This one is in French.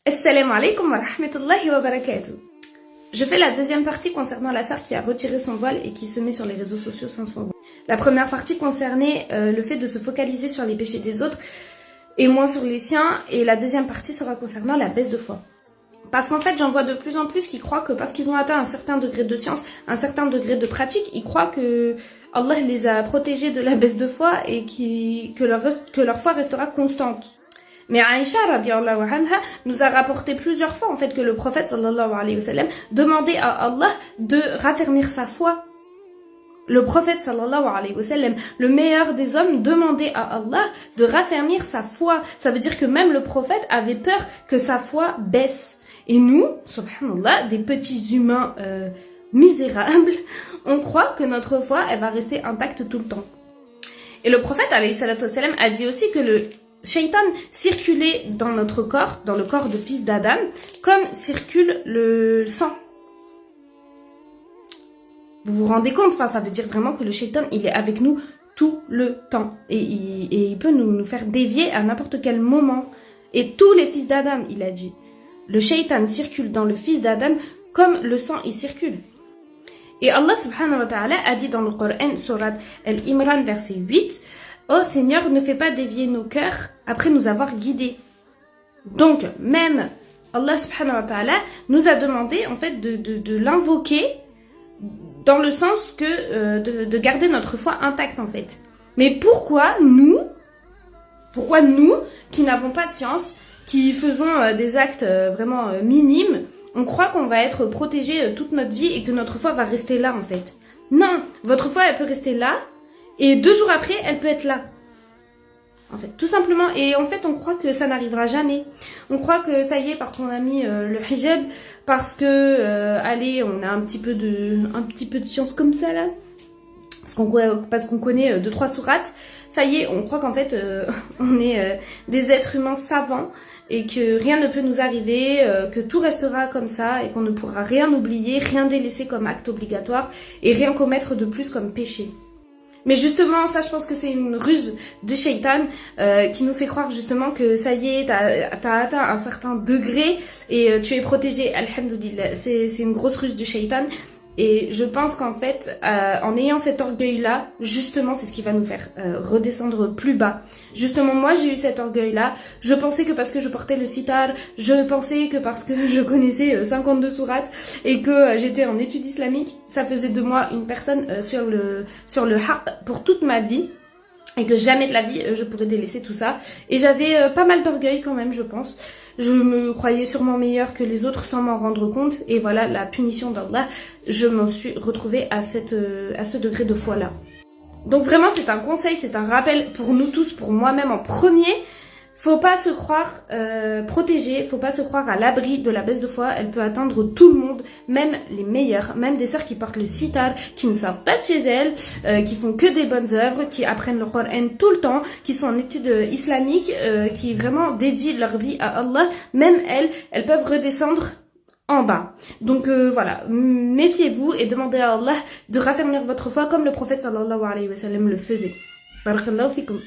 Assalamu alaikum wa rahmatullahi wa barakatuh. Je fais la deuxième partie concernant la sœur qui a retiré son voile et qui se met sur les réseaux sociaux sans son voile. La première partie concernait le fait de se focaliser sur les péchés des autres et moins sur les siens. Et la deuxième partie sera concernant la baisse de foi. Parce qu'en fait, j'en vois de plus en plus qui croient que parce qu'ils ont atteint un certain degré de science, un certain degré de pratique, ils croient que Allah les a protégés de la baisse de foi et que leur foi restera constante. Mais Aïcha radiallahu anha nous a rapporté plusieurs fois en fait que le prophète sallallahu alayhi wa sallam demandait à Allah de raffermir sa foi. Le prophète sallallahu alayhi wa sallam, le meilleur des hommes, demandait à Allah de raffermir sa foi. Ça veut dire que même le prophète avait peur que sa foi baisse. Et nous, subhanallah, des petits humains misérables, on croit que notre foi, elle va rester intacte tout le temps. Et le prophète alayhi salatu wa sallam a dit aussi que le Shaitan circulait dans notre corps, dans le corps de fils d'Adam, comme circule le sang. Vous vous rendez compte? Enfin, ça veut dire vraiment que le Shaitan, il est avec nous tout le temps. Et il peut nous faire dévier à n'importe quel moment. Et tous les fils d'Adam, il a dit. Le Shaitan circule dans le fils d'Adam comme le sang, il circule. Et Allah subhanahu wa ta'ala a dit dans le Coran, surat Al-Imran, verset 8, « Oh Seigneur, ne fais pas dévier nos cœurs après nous avoir guidés. » Donc, même Allah subhanahu wa ta'ala nous a demandé en fait de l'invoquer dans le sens que de garder notre foi intacte en fait. Mais pourquoi nous qui n'avons pas de science, qui faisons des actes vraiment minimes, on croit qu'on va être protégé toute notre vie et que notre foi va rester là en fait. Non, votre foi elle peut rester là et 2 jours après elle peut être là. En fait, tout simplement. Et en fait on croit que ça n'arrivera jamais. On croit que ça y est parce qu'on a mis le hijab, parce que allez on a un petit peu de science comme ça là. Parce qu'on connaît 2-3 sourates, ça y est, on croit qu'en fait on est des êtres humains savants et que rien ne peut nous arriver, que tout restera comme ça et qu'on ne pourra rien oublier, rien délaisser comme acte obligatoire et rien commettre de plus comme péché. Mais justement, ça je pense que c'est une ruse de Shaitan qui nous fait croire justement que ça y est, t'as atteint un certain degré et tu es protégé, alhamdoulilah. C'est une grosse ruse de Shaitan. Et je pense qu'en fait, en ayant cet orgueil-là, justement, c'est ce qui va nous faire redescendre plus bas. Justement, moi, j'ai eu cet orgueil-là. Je pensais que parce que je portais le sitar, je pensais que parce que je connaissais 52 sourates et que j'étais en études islamiques, ça faisait de moi une personne sur le haqq pour toute ma vie. Et que jamais de la vie je pourrais délaisser tout ça. Et j'avais pas mal d'orgueil quand même, je pense. Je me croyais sûrement meilleure que les autres sans m'en rendre compte. Et voilà, la punition d'Allah, je m'en suis retrouvée à ce degré de foi-là. Donc vraiment, c'est un conseil, c'est un rappel pour nous tous, pour moi-même en premier. Faut pas se croire protégé, faut pas se croire à l'abri de la baisse de foi. Elle peut atteindre tout le monde, même les meilleurs, même des sœurs qui portent le sitar, qui ne sortent pas de chez elles, qui font que des bonnes œuvres, qui apprennent le Coran tout le temps, qui sont en études islamiques, qui vraiment dédient leur vie à Allah. Même elles peuvent redescendre en bas. Donc voilà, méfiez-vous et demandez à Allah de raffermir votre foi comme le prophète sallallahu alayhi wa sallam le faisait. Barakallahu fikum.